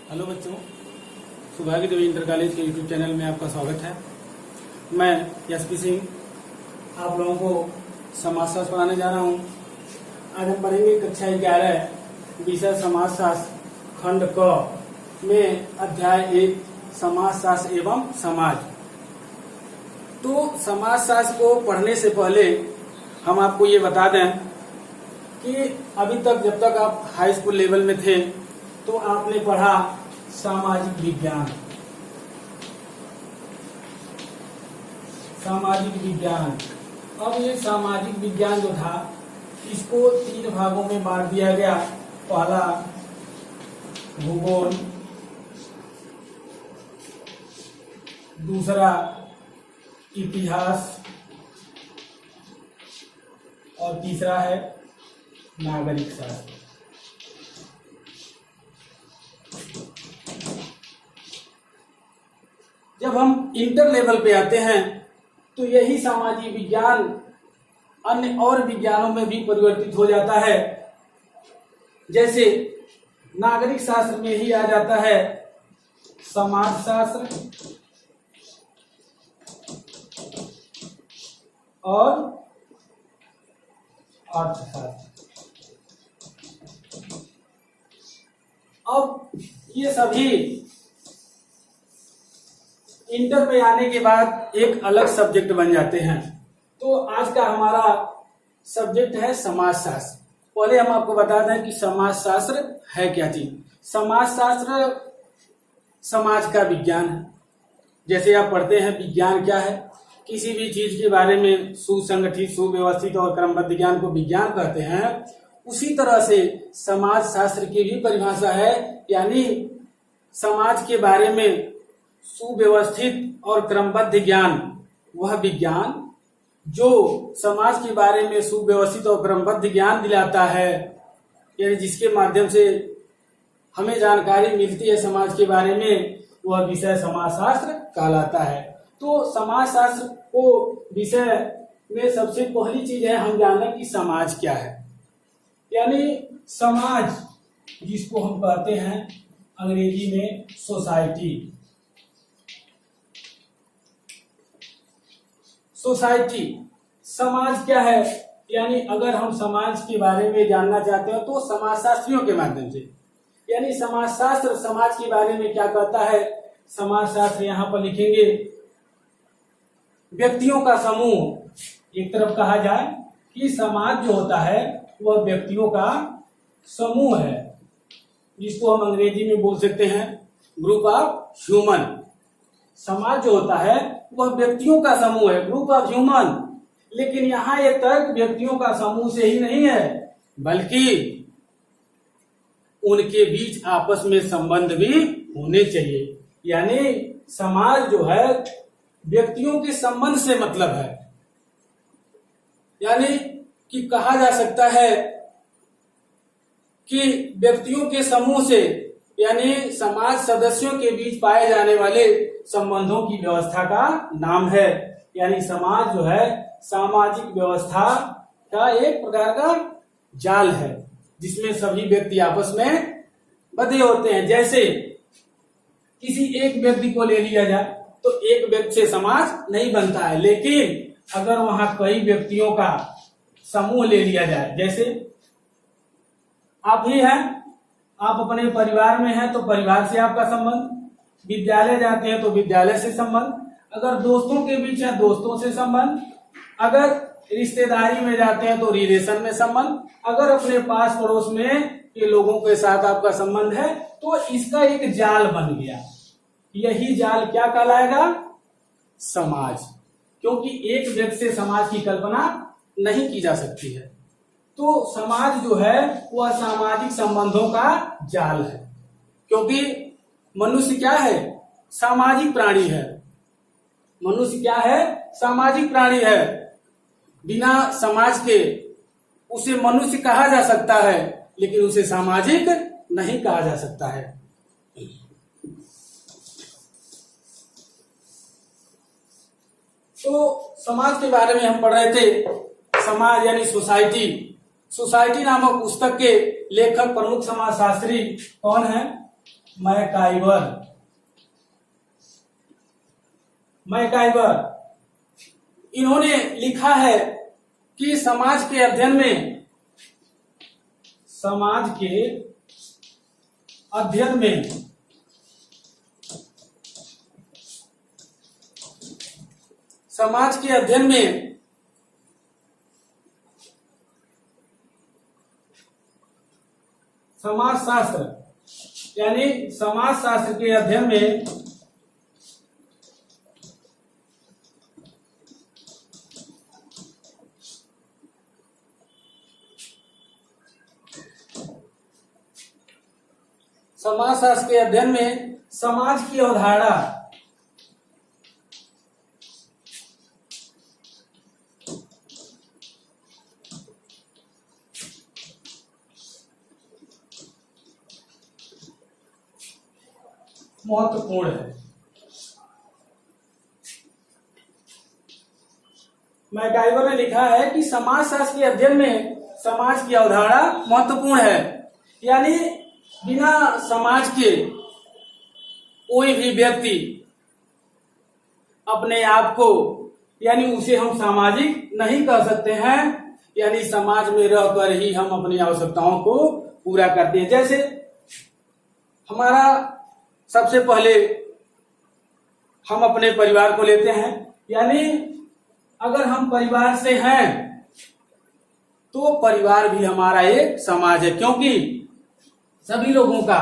Hello बच्चों, सौभाग्य देवी inter college के यूट्यूब चैनल में आपका स्वागत है। मैं एसपी सिंह आप लोगों को समाजशास्त्र पढ़ाने जा रहा हूँ। आज हम पढ़ेंगे कक्षा 11 विषय समाजशास्त्र खंड क में अध्याय 1 समाजशास्त्र एवं समाज। तो समाजशास्त्र को पढ़ने से पहले हम आपको ये बता दें कि अभी तक जब तक आप हाई स्कूल लेवल में थे तो आपने पढ़ा सामाजिक विज्ञान। सामाजिक विज्ञान, अब ये सामाजिक विज्ञान जो था इसको 3 भागों में बांट दिया गया। पहला भूगोल, दूसरा इतिहास और तीसरा है नागरिक शास्त्र। जब हम इंटर लेवल पे आते हैं तो यही सामाजिक विज्ञान अन्य और विज्ञानों में भी परिवर्तित हो जाता है। जैसे नागरिक शास्त्र में ही आ जाता है समाजशास्त्र और अर्थशास्त्र। अब ये सभी इंटर पे आने के बाद एक अलग सब्जेक्ट बन जाते हैं। तो आज का हमारा सब्जेक्ट है समाजशास्त्र। पहले हम आपको बता दें कि समाजशास्त्र है क्या चीज। समाजशास्त्र समाज का विज्ञान है। जैसे आप पढ़ते हैं विज्ञान क्या है, किसी भी चीज के बारे में सुसंगठित, सुव्यवस्थित और क्रमबद्ध ज्ञान को विज्ञान कहते हैं। उसी तरह से समाज शास्त्र की भी परिभाषा है, यानी समाज के बारे में सुव्यवस्थित और क्रमबद्ध ज्ञान, वह विज्ञान जो समाज के बारे में सुव्यवस्थित और क्रमबद्ध ज्ञान दिलाता है, यानी जिसके माध्यम से हमें जानकारी मिलती है समाज के बारे में, वह विषय समाजशास्त्र कहलाता है। तो समाजशास्त्र को विषय में सबसे पहली चीज है हम जानें कि समाज क्या है। यानी समाज जिसको हम कहते हैं अंग्रेजी में सोसाइटी। सोसाइटी, समाज क्या है, यानी अगर हम समाज के बारे में जानना चाहते हो तो समाजशास्त्रियों के माध्यम से, यानी समाजशास्त्र समाज के बारे में क्या कहता है। समाजशास्त्र यहाँ पर लिखेंगे व्यक्तियों का समूह। एक तरफ कहा जाए कि समाज जो होता है वह व्यक्तियों का समूह है, जिसको हम अंग्रेजी में बोल सकते हैं ग्रुप ऑफ ह्यूमन। समाज जो होता है वह व्यक्तियों का समूह है, ग्रुप ऑफ ह्यूमन। लेकिन यहाँ ये तर्क व्यक्तियों का समूह से ही नहीं है, बल्कि उनके बीच आपस में संबंध भी होने चाहिए। यानी समाज जो है व्यक्तियों के संबंध से मतलब है। यानी कि कहा जा सकता है कि व्यक्तियों के समूह से, यानी समाज सदस्यों के बीच पाए जाने वाले संबंधों की व्यवस्था का नाम है। यानी समाज जो है सामाजिक व्यवस्था का एक प्रकार का जाल है, जिसमें सभी व्यक्ति आपस में बंधे होते हैं। जैसे किसी एक व्यक्ति को ले लिया जाए तो एक व्यक्ति से समाज नहीं बनता है, लेकिन अगर वहां कई व्यक्तियों का समूह ले लिया जाए, जैसे आप ही हैं, आप अपने परिवार में हैं तो परिवार से आपका संबंध, विद्यालय जाते हैं तो विद्यालय से संबंध, अगर दोस्तों के बीच है दोस्तों से संबंध, अगर रिश्तेदारी में जाते हैं तो रिलेशन में संबंध, अगर अपने पास पड़ोस में के लोगों के साथ आपका संबंध है, तो इसका एक जाल बन गया। यही जाल क्या कहलाएगा? समाज। क्योंकि एक व्यक्ति से समाज की कल्पना नहीं की जा सकती है। तो समाज जो है वह सामाजिक संबंधों का जाल है, क्योंकि मनुष्य क्या है? सामाजिक प्राणी है। मनुष्य क्या है? सामाजिक प्राणी है। बिना समाज के उसे मनुष्य कहा जा सकता है, लेकिन उसे सामाजिक नहीं कहा जा सकता है। तो समाज के बारे में हम पढ़ रहे थे। समाज यानी सोसाइटी। सोसाइटी नामक पुस्तक के लेखक प्रमुख समाजशास्त्री कौन है? मैकाइवर इन्होंने लिखा है कि समाज के अध्ययन में समाज के अध्ययन में समाजशास्त्र यानी समाजशास्त्र के अध्ययन में समाज की अवधारणा महत्वपूर्ण है। मैकाइवर ने लिखा है कि समाजशास्त्र के अध्ययन में समाज की अवधारणा महत्वपूर्ण है, यानी बिना समाज के कोई भी व्यक्ति अपने आप को यानी उसे हम सामाजिक नहीं कह सकते हैं, यानी समाज में रहकर ही हम अपनी आवश्यकताओं को पूरा करते हैं। जैसे हमारा सबसे पहले हम अपने परिवार को लेते हैं, यानी अगर हम परिवार से हैं तो परिवार भी हमारा एक समाज है, क्योंकि सभी लोगों का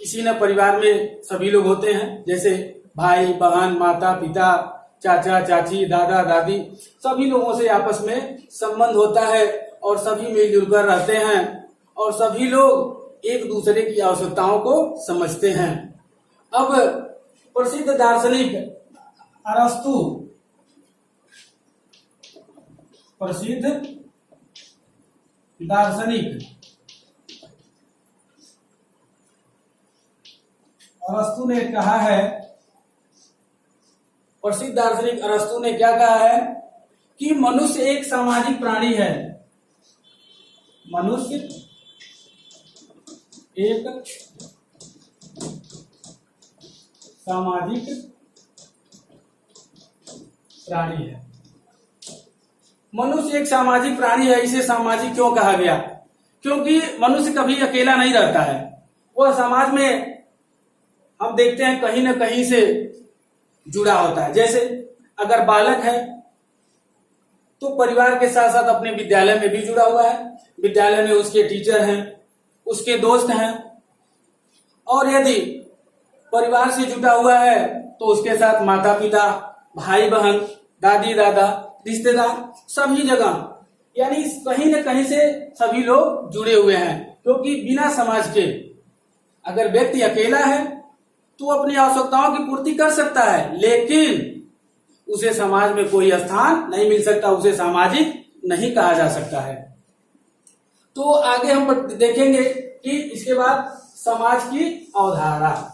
किसी न परिवार में सभी लोग होते हैं, जैसे भाई बहन, माता पिता, चाचा चाची, दादा दादी, सभी लोगों से आपस में संबंध होता है और सभी मिलजुल कर रहते हैं और सभी लोग एक दूसरे की आवश्यकताओं को समझते हैं। अब प्रसिद्ध दार्शनिक प्रसिद्ध दार्शनिक अरस्तु ने क्या कहा है कि मनुष्य एक सामाजिक प्राणी है। मनुष्य एक सामाजिक प्राणी है। मनुष्य एक सामाजिक प्राणी है। इसे सामाजिक क्यों कहा गया? क्योंकि मनुष्य कभी अकेला नहीं रहता है, वह समाज में हम देखते हैं कहीं न कहीं से जुड़ा होता है। जैसे अगर बालक है तो परिवार के साथ साथ अपने विद्यालय में भी जुड़ा हुआ है, विद्यालय में उसके टीचर हैं, उसके दोस्त हैं, और यदि परिवार से जुटा हुआ है तो उसके साथ माता पिता, भाई बहन, दादी दादा, रिश्तेदार, सभी जगह यानी कहीं न कहीं से सभी लोग जुड़े हुए हैं। क्योंकि बिना समाज के अगर व्यक्ति अकेला है तो अपनी आवश्यकताओं की पूर्ति कर सकता है, लेकिन उसे समाज में कोई स्थान नहीं मिल सकता, उसे सामाजिक नहीं कहा जा सकता है। तो आगे हम देखेंगे कि इसके बाद समाज की अवधारणा।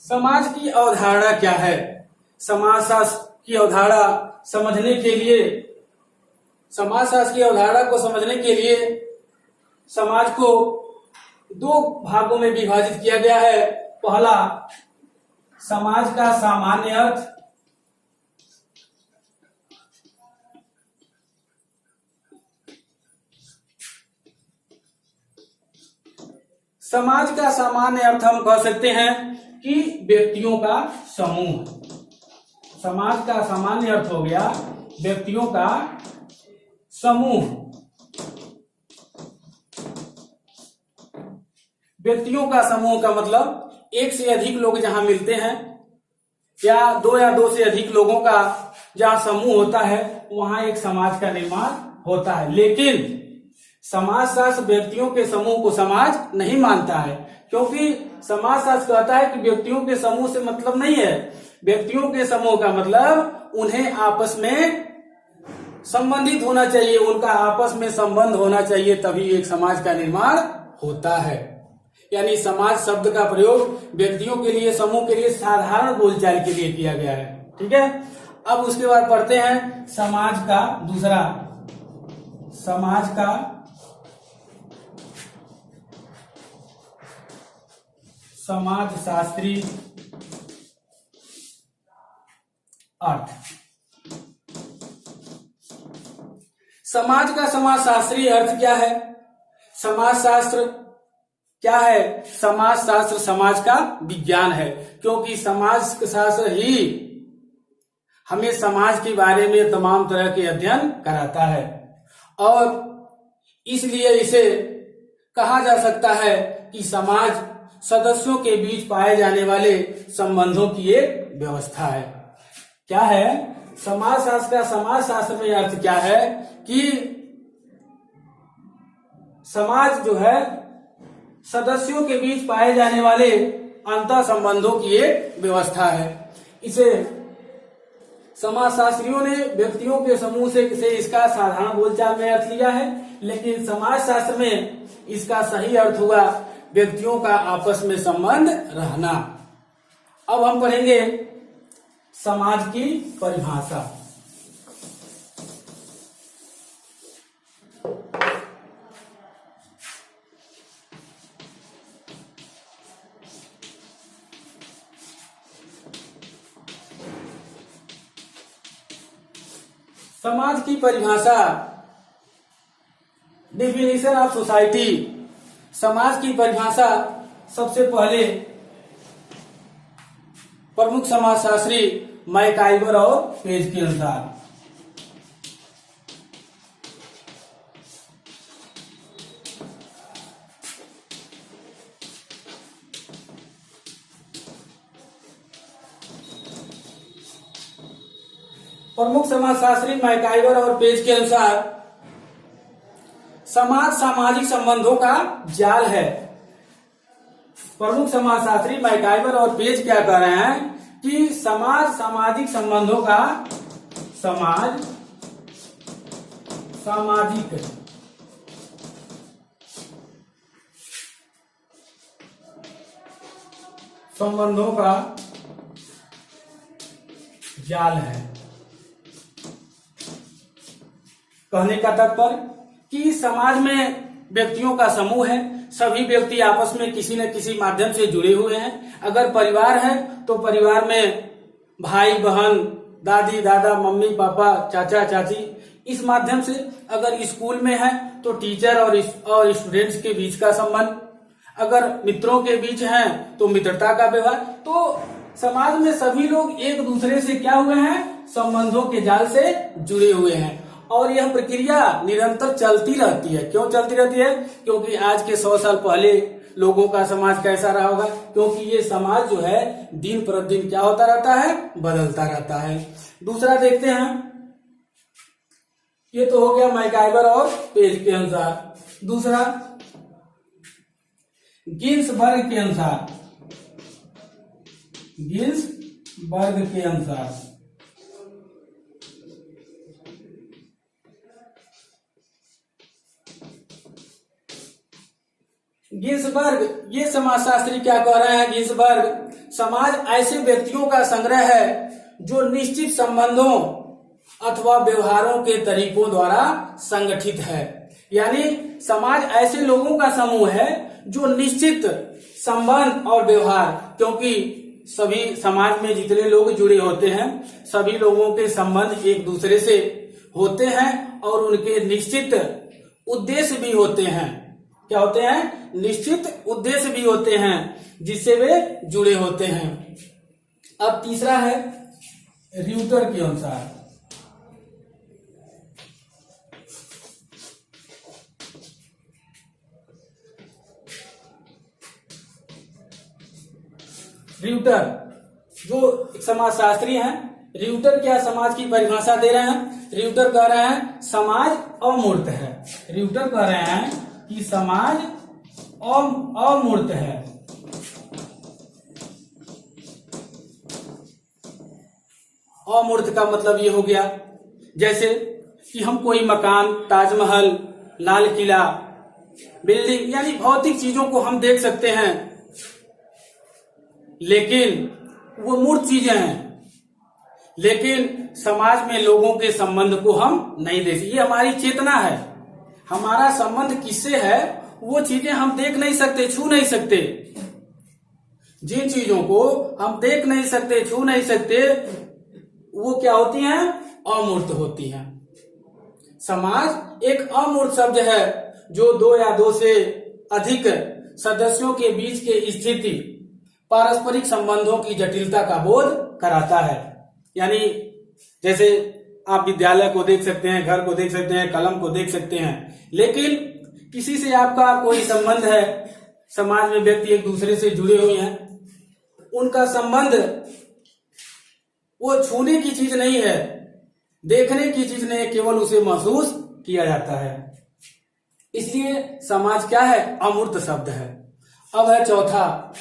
समाज की अवधारणा क्या है? समाजशास्त्र की अवधारणा समझने के लिए, समाजशास्त्र की अवधारणा को समझने के लिए समाज को दो भागों में विभाजित किया गया है। पहला, समाज का सामान्य अर्थ, समाज का सामान्य अर्थ हम कह सकते हैं कि व्यक्तियों का समूह। समाज का सामान्य अर्थ हो गया व्यक्तियों का समूह। व्यक्तियों का समूह का मतलब एक से अधिक लोग जहां मिलते हैं, या दो से अधिक लोगों का जहां समूह होता है, वहां एक समाज का निर्माण होता है। लेकिन समाजशास्त्र व्यक्तियों के समूह को समाज नहीं मानता है, क्योंकि समाजशास्त्र कहता है कि व्यक्तियों के समूह से मतलब नहीं है। व्यक्तियों के समूह का मतलब उन्हें आपस में संबंधित होना चाहिए, उनका आपस में संबंध होना चाहिए, तभी एक समाज का निर्माण होता है। यानी समाज शब्द का प्रयोग व्यक्तियों के लिए, समूह के लिए, साधारण बोलचाल के लिए किया गया है। ठीक है, अब उसके बाद पढ़ते हैं समाज का दूसरा, समाज का समाजशास्त्री अर्थ। समाज का समाजशास्त्री अर्थ क्या है? समाजशास्त्र क्या है? समाजशास्त्र समाज का विज्ञान है, क्योंकि समाज शास्त्र ही हमें समाज के बारे में तमाम तरह के अध्ययन कराता है और इसलिए इसे कहा जा सकता है कि समाज सदस्यों के बीच पाए जाने वाले संबंधों की एक व्यवस्था है। क्या है? समाजशास्त्र का समाजशास्त्र में अर्थ क्या है कि समाज जो है सदस्यों के बीच पाए जाने वाले अंतर संबंधों की एक व्यवस्था है। इसे समाजशास्त्रियों ने व्यक्तियों के समूह से इसका साधारण बोलचाल में अर्थ लिया है, लेकिन समाजशास्त्र में इसका सही अर्थ हुआ व्यक्तियों का आपस में संबंध रहना। अब हम पढ़ेंगे समाज की परिभाषा। समाज की परिभाषा, डेफिनेशन ऑफ सोसाइटी। समाज की परिभाषा सबसे पहले प्रमुख समाजशास्त्री मैकाइवर और पेज के अनुसार। प्रमुख समाजशास्त्री मैकाइवर और पेज के अनुसार समाज सामाजिक संबंधों का जाल है। प्रमुख समाजशास्त्री मैकाइवर और पेज क्या कह रहे हैं कि समाज सामाजिक संबंधों का, समाज सामाजिक संबंधों का जाल है। कहने का तात्पर्य कि समाज में व्यक्तियों का समूह है, सभी व्यक्ति आपस में किसी न किसी माध्यम से जुड़े हुए हैं। अगर परिवार है तो परिवार में भाई बहन, दादी दादा, मम्मी पापा, चाचा चाची, इस माध्यम से। अगर स्कूल में है तो टीचर और स्टूडेंट्स के बीच का संबंध। अगर मित्रों के बीच है तो मित्रता का व्यवहार। तो समाज में सभी लोग एक दूसरे से क्या हुए हैं? संबंधों के जाल से जुड़े हुए हैं और यह प्रक्रिया निरंतर चलती रहती है। क्यों चलती रहती है? क्योंकि आज के 100 साल पहले लोगों का समाज कैसा रहा होगा, क्योंकि ये समाज जो है दिन प्रतिदिन क्या होता रहता है? बदलता रहता है। दूसरा देखते हैं, ये तो हो गया मैकाइवर और पेज के अनुसार। दूसरा गिन्सबर्ग के अनुसार, गिन्सबर्ग के अनुसार गिन्सबर्ग, ये समाजशास्त्री क्या कह रहे हैं? गिन्सबर्ग, समाज ऐसे व्यक्तियों का संग्रह है जो निश्चित संबंधों अथवा व्यवहारों के तरीकों द्वारा संगठित है। यानी समाज ऐसे लोगों का समूह है जो निश्चित संबंध और व्यवहार, क्योंकि सभी समाज में जितने लोग जुड़े होते हैं सभी लोगों के संबंध एक दूसरे से होते हैं और उनके निश्चित उद्देश्य भी होते हैं। क्या होते हैं? निश्चित उद्देश्य भी होते हैं जिससे वे जुड़े होते हैं। अब तीसरा है र्यूटर के अनुसार। र्यूटर जो समाजशास्त्री हैं, र्यूटर क्या समाज की परिभाषा दे रहे हैं? र्यूटर कह रहे हैं समाज अमूर्त है। र्यूटर कह रहे हैं कि समाज अमूर्त है। अमूर्त का मतलब ये हो गया जैसे कि हम कोई मकान, ताजमहल, लाल किला बिल्डिंग यानी भौतिक चीजों को हम देख सकते हैं, लेकिन वो मूर्त चीजें हैं। लेकिन समाज में लोगों के संबंध को हम नहीं देख, ये हमारी चेतना है। हमारा संबंध किससे है वो चीजें हम देख नहीं सकते, छू नहीं सकते। जिन चीजों को हम देख नहीं सकते, छू नहीं सकते, वो क्या होती हैं? अमूर्त होती हैं। समाज एक अमूर्त शब्द है जो दो या दो से अधिक सदस्यों के बीच के स्थिति पारस्परिक संबंधों की जटिलता का बोध कराता है। यानी जैसे आप विद्यालय को देख सकते हैं, घर को देख सकते हैं, कलम को देख सकते हैं, लेकिन किसी से आपका कोई संबंध है, समाज में व्यक्ति एक दूसरे से जुड़े हुए हैं, उनका संबंध वो छूने की चीज नहीं है, देखने की चीज नहीं, केवल उसे महसूस किया जाता है। इसलिए समाज क्या है? अमूर्त शब्द है। अब है चौथा,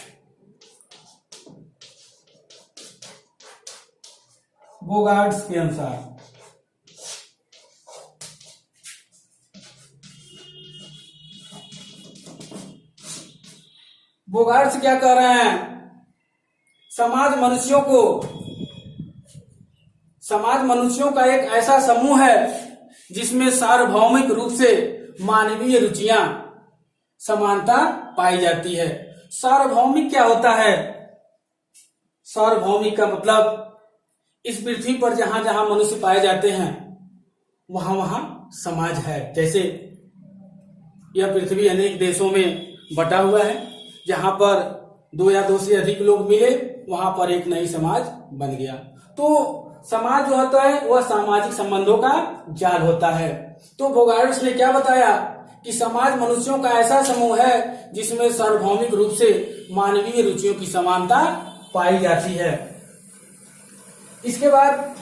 बोगार्ड्स के अनुसार। बोगार्ड्स क्या कह रहे हैं? समाज मनुष्यों का एक ऐसा समूह है जिसमें सार्वभौमिक रूप से मानवीय रुचियां समानता पाई जाती है। सार्वभौमिक क्या होता है? सार्वभौमिक का मतलब इस पृथ्वी पर जहां जहां मनुष्य पाए जाते हैं वहां वहां समाज है। जैसे यह पृथ्वी अनेक देशों में बटा हुआ है, जहां पर दो या दो से अधिक लोग मिले वहां पर एक नई समाज बन गया। तो समाज जो होता है वह सामाजिक संबंधों का जाल होता है। तो बोगार्ड्स ने क्या बताया कि समाज मनुष्यों का ऐसा समूह है जिसमें सार्वभौमिक रूप से मानवीय रुचियों की समानता पाई जाती है। इसके बाद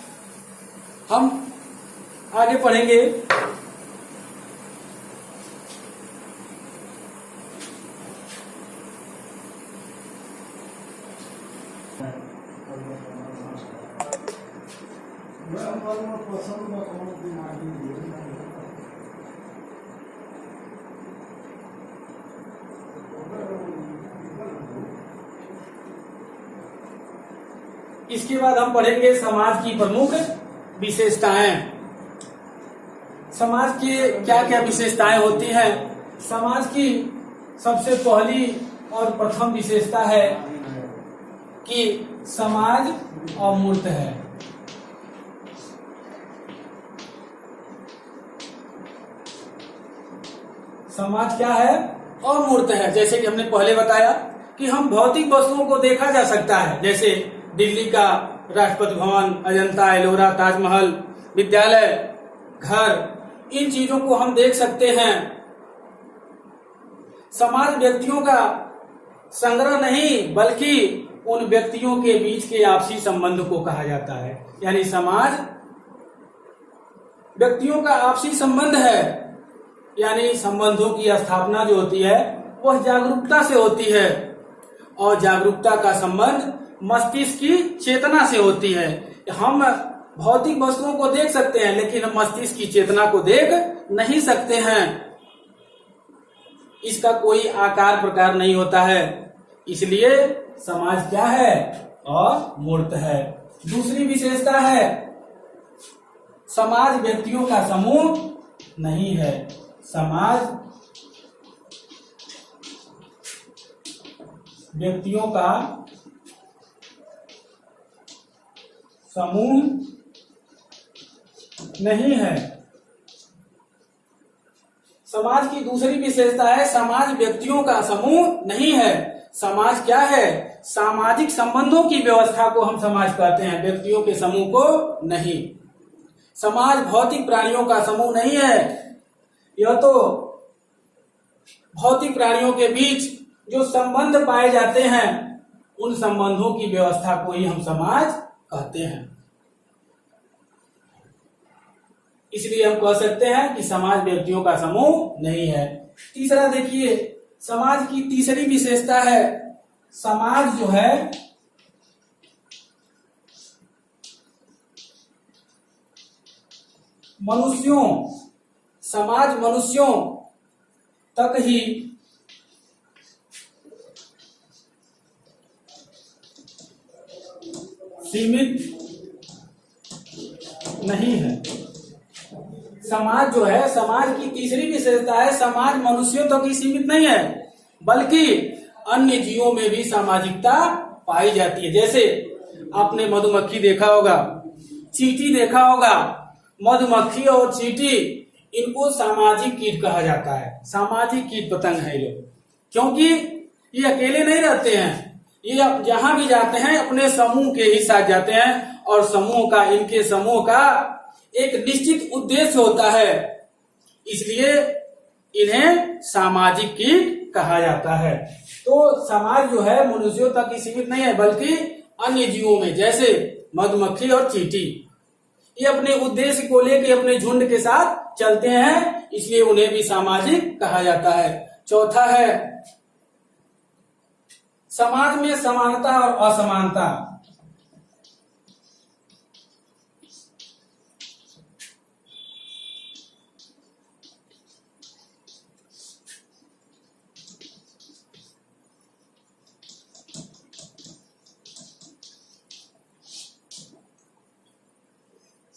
हम आगे पढ़ेंगे इसके बाद हम पढ़ेंगे समाज की प्रमुख विशेषताएं। समाज की क्या क्या विशेषताएं होती हैं? समाज की सबसे पहली और प्रथम विशेषता है कि समाज अमूर्त है। समाज क्या है? अमूर्त है। जैसे कि हमने पहले बताया कि हम भौतिक वस्तुओं को देखा जा सकता है, जैसे दिल्ली का राष्ट्रपति भवन, अजंता, एलोरा, ताजमहल, विद्यालय, घर, इन चीजों को हम देख सकते हैं। समाज व्यक्तियों का संग्रह नहीं बल्कि उन व्यक्तियों के बीच के आपसी संबंध को कहा जाता है। यानी समाज व्यक्तियों का आपसी संबंध है। यानी संबंधों की स्थापना जो होती है वह जागरूकता से होती है, और जागरूकता का संबंध मस्तिष्क की चेतना से होती है। हम भौतिक वस्तुओं को देख सकते हैं लेकिन हम मस्तिष्क की चेतना को देख नहीं सकते हैं। इसका कोई आकार प्रकार नहीं होता है, इसलिए समाज क्या है? अमूर्त है। दूसरी विशेषता है समाज व्यक्तियों का समूह नहीं है। समाज व्यक्तियों का समूह नहीं है। समाज की दूसरी विशेषता है समाज व्यक्तियों का समूह नहीं है। समाज क्या है? सामाजिक संबंधों की व्यवस्था को हम समाज कहते हैं, व्यक्तियों के समूह को नहीं। समाज भौतिक प्राणियों का समूह नहीं है। यह तो भौतिक प्राणियों के बीच जो संबंध पाए जाते हैं उन संबंधों की व्यवस्था को ही हम समाज कहते हैं। इसलिए हम कह सकते हैं कि समाज व्यक्तियों का समूह नहीं है। तीसरा देखिए, समाज की तीसरी विशेषता है समाज जो है मनुष्यों तक ही सीमित नहीं है। समाज जो है, समाज की तीसरी विशेषता है, समाज मनुष्यों तक ही सीमित नहीं है बल्कि अन्य जीवों में भी सामाजिकता पाई जाती है। जैसे आपने मधुमक्खी देखा होगा, चींटी देखा होगा। मधुमक्खी और चींटी, इनको सामाजिक कीट कहा जाता है। सामाजिक कीट पतंग है ये, क्योंकि ये अकेले नहीं रहते हैं। ये जहां भी जाते हैं अपने समूह के ही साथ जाते हैं और इनके समूह का एक निश्चित उद्देश्य होता है, इसलिए इन्हें सामाजिक कीट कहा जाता है। तो समाज जो है मनुष्यों तक ही सीमित नहीं है बल्कि अन्य जीवों में, जैसे मधुमक्खी और चींटी, ये अपने उद्देश्य को लेकर अपने झुंड के साथ चलते हैं, इसलिए उन्हें भी सामाजिक कहा जाता है। चौथा है समाज में समानता और असमानता।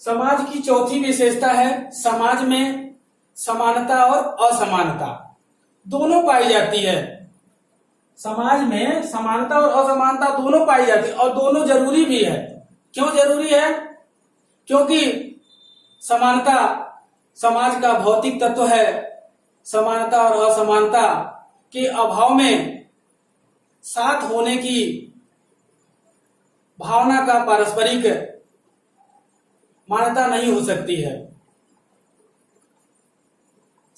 समाज की चौथी विशेषता है समाज में समानता और असमानता दोनों पाई जाती है। समाज में समानता और असमानता दोनों पाई जाती है और दोनों जरूरी भी है। क्यों जरूरी है? क्योंकि समानता समाज का भौतिक तत्व है। समानता और असमानता के अभाव में साथ होने की भावना का पारस्परिक मान्यता नहीं हो सकती है।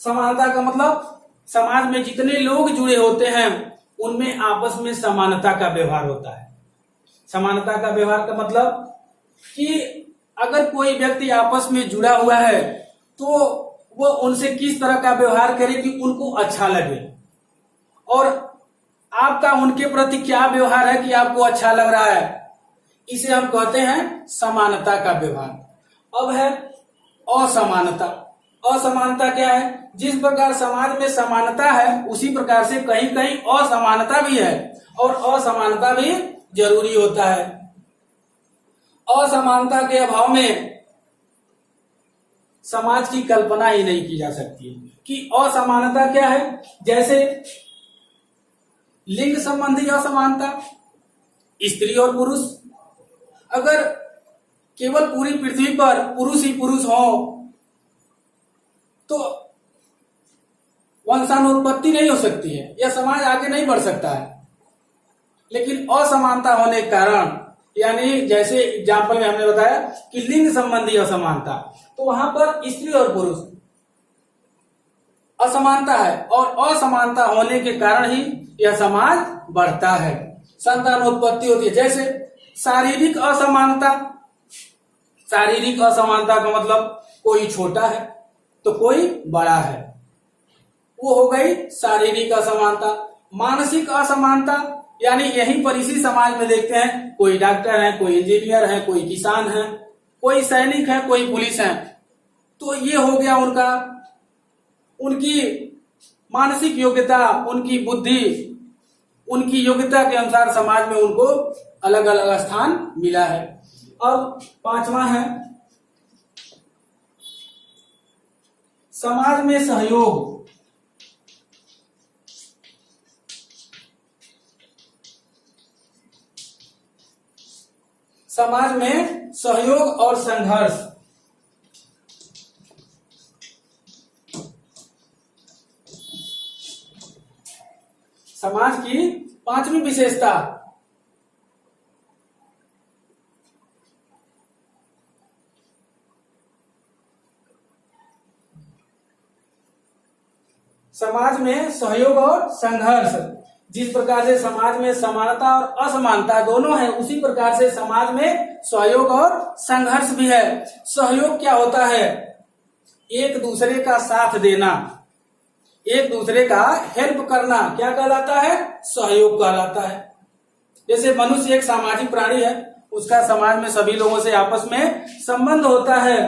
समानता का मतलब समाज में जितने लोग जुड़े होते हैं उनमें आपस में समानता का व्यवहार होता है। समानता का व्यवहार का मतलब कि अगर कोई व्यक्ति आपस में जुड़ा हुआ है तो वो उनसे किस तरह का व्यवहार करे कि उनको अच्छा लगे, और आपका उनके प्रति क्या व्यवहार है कि आपको अच्छा लग रहा है, इसे हम कहते हैं समानता का व्यवहार। अब है असमानता। असमानता क्या है? जिस प्रकार समाज में समानता है उसी प्रकार से कहीं कहीं असमानता भी है और असमानता भी जरूरी होता है। असमानता के अभाव में समाज की कल्पना ही नहीं की जा सकती कि असमानता क्या है। जैसे लिंग संबंधी असमानता, स्त्री और पुरुष। अगर केवल पूरी पृथ्वी पर पुरुष ही पुरुष हो तो वंशानुत्पत्ति नहीं हो सकती है, यह समाज आगे नहीं बढ़ सकता है। लेकिन असमानता होने के कारण, यानी जैसे एग्जाम्पल में हमने बताया कि लिंग संबंधी असमानता, तो वहां पर स्त्री और पुरुष असमानता है और असमानता होने के कारण ही यह समाज बढ़ता है, संतानोत्पत्ति होती है। जैसे शारीरिक असमानता। शारीरिक असमानता का मतलब कोई छोटा है तो कोई बड़ा है, वो हो गई शारीरिक असमानता। मानसिक असमानता, यानी यहीं पर इसी समाज में देखते हैं कोई डॉक्टर है, कोई इंजीनियर है, कोई किसान है, कोई सैनिक है, कोई पुलिस है, तो ये हो गया उनकी मानसिक योग्यता, उनकी बुद्धि, उनकी योग्यता के अनुसार समाज में उनको अलग अलग स्थान मिला है। अब पांचवा है समाज में सहयोग। समाज में सहयोग और संघर्ष। समाज की पांचवी विशेषता समाज में सहयोग और संघर्ष। जिस प्रकार से समाज में समानता और असमानता दोनों है, उसी प्रकार से समाज में सहयोग और संघर्ष भी है। सहयोग क्या होता है? एक दूसरे का साथ देना, एक दूसरे का हेल्प करना, क्या कहलाता है? सहयोग कहलाता है। जैसे मनुष्य एक सामाजिक प्राणी है, उसका समाज में सभी लोगों से आपस में संबंध होता है।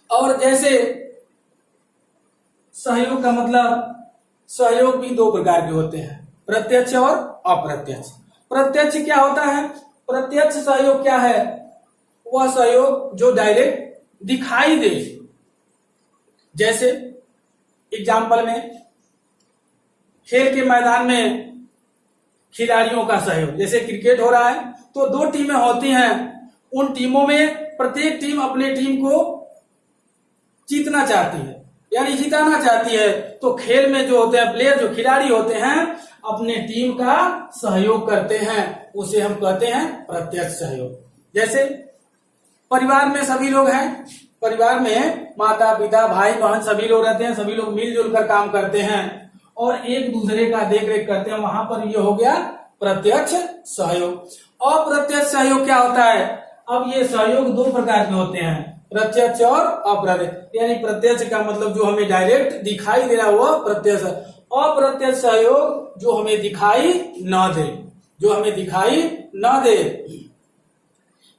और जैसे सहयोग का मतलब, सहयोग भी दो प्रकार के होते हैं, प्रत्यक्ष और अप्रत्यक्ष। प्रत्यक्ष क्या होता है? प्रत्यक्ष सहयोग क्या है? वह सहयोग जो डायरेक्ट दिखाई दे। जैसे एग्जाम्पल में, खेल के मैदान में खिलाड़ियों का सहयोग, जैसे क्रिकेट हो रहा है तो दो टीमें होती हैं, उन टीमों में प्रत्येक टीम अपने टीम को जीतना चाहती है, यानी जिताना चाहती है। तो खेल में जो होते हैं प्लेयर, जो खिलाड़ी होते हैं, अपने टीम का सहयोग करते हैं, उसे हम कहते हैं प्रत्यक्ष सहयोग। जैसे परिवार में सभी लोग हैं, परिवार में माता पिता भाई बहन सभी लोग रहते हैं, सभी लोग मिलजुल कर काम करते हैं और एक दूसरे का देख रेख करते हैं, वहां पर ये हो गया प्रत्यक्ष सहयोग। अप्रत्यक्ष सहयोग क्या होता है? अब ये सहयोग दो प्रकार के होते हैं, प्रत्यक्ष और अप्रत्यक्ष। यानी प्रत्यक्ष का मतलब जो हमें डायरेक्ट दिखाई दे रहा है वह प्रत्यक्ष। अप्रत्यक्ष सहयोग जो हमें दिखाई न दे, जो हमें दिखाई न दे,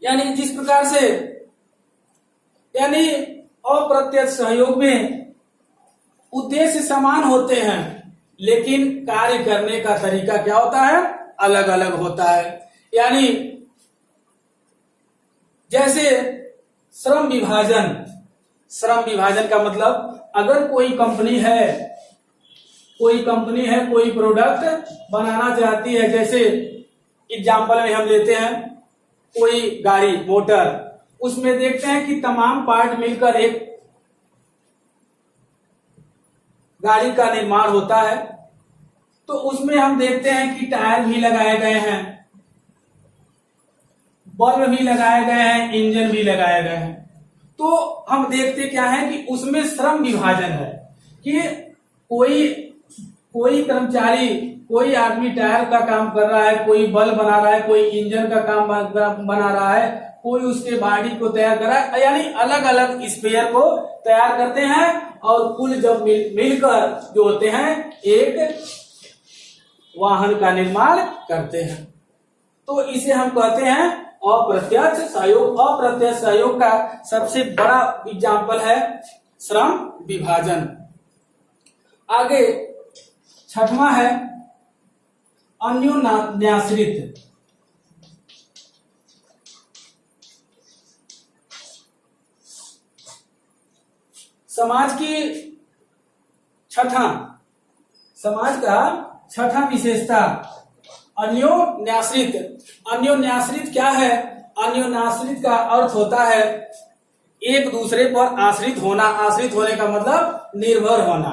यानी जिस प्रकार से, यानी अप्रत्यक्ष सहयोग में उद्देश्य समान होते हैं लेकिन कार्य करने का तरीका क्या होता है? अलग अलग होता है। यानी जैसे श्रम विभाजन, श्रम विभाजन का मतलब, अगर कोई कंपनी है, कोई प्रोडक्ट बनाना चाहती है, जैसे एग्जाम्पल में हम लेते हैं कोई गाड़ी, मोटर, उसमें देखते हैं कि तमाम पार्ट मिलकर एक गाड़ी का निर्माण होता है। तो उसमें हम देखते हैं कि टायर भी लगाए गए हैं, बल्ब भी लगाए गए हैं, इंजन भी लगाए गए हैं। तो हम देखते क्या है कि उसमें श्रम विभाजन है कि कोई कर्मचारी, कोई आदमी टायर का काम कर रहा है, कोई बल्ब बना रहा है, कोई इंजन का काम बना रहा है, कोई उसके बॉडी को तैयार कर रहा है, यानी अलग अलग स्पेयर को तैयार करते हैं और कुल जब मिलकर जो होते हैं एक वाहन का निर्माण करते हैं। तो इसे हम कहते हैं अप्रत्यक्ष सहयोग। अप्रत्यक्ष सहयोग का सबसे बड़ा एग्जाम्पल है श्रम विभाजन। आगे छठवां है अन्योन्याश्रित। समाज का छठा विशेषता अन्योन्याश्रित। अन्योन्याश्रित क्या है? अन्योन्याश्रित का अर्थ होता है एक दूसरे पर आश्रित होना। आश्रित होने का मतलब निर्भर होना।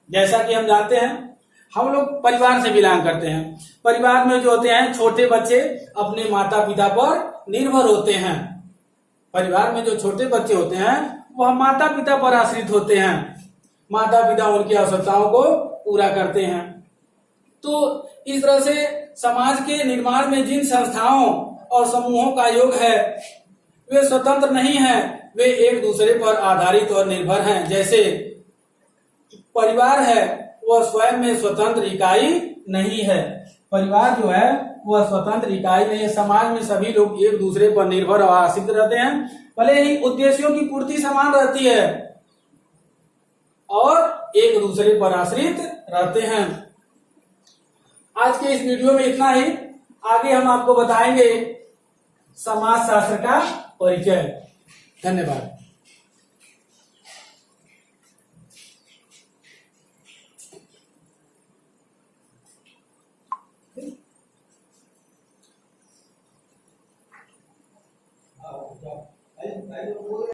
जैसा कि हम जानते हैं, हम लोग परिवार से बिलोंग करते हैं, परिवार में जो होते हैं छोटे बच्चे अपने माता पिता पर निर्भर होते हैं। परिवार में जो छोटे बच्चे होते हैं वह माता पिता पर आश्रित होते हैं, माता पिता उनकी आवश्यकताओं को पूरा करते हैं। तो इस तरह से समाज के निर्माण में जिन संस्थाओं और समूहों का योग है वे स्वतंत्र नहीं है, वे एक दूसरे पर आधारित और निर्भर हैं। जैसे परिवार है वह स्वयं में स्वतंत्र इकाई नहीं है, परिवार जो है वह स्वतंत्र इकाई नहीं है। समाज में सभी लोग एक दूसरे पर निर्भर और आश्रित रहते हैं, भले ही उद्देश्यों की पूर्ति समान रहती है और एक दूसरे पर आश्रित रहते हैं। आज के इस वीडियो में इतना ही। आगे हम आपको बताएंगे समाज शास्त्र का परिचय। धन्यवाद।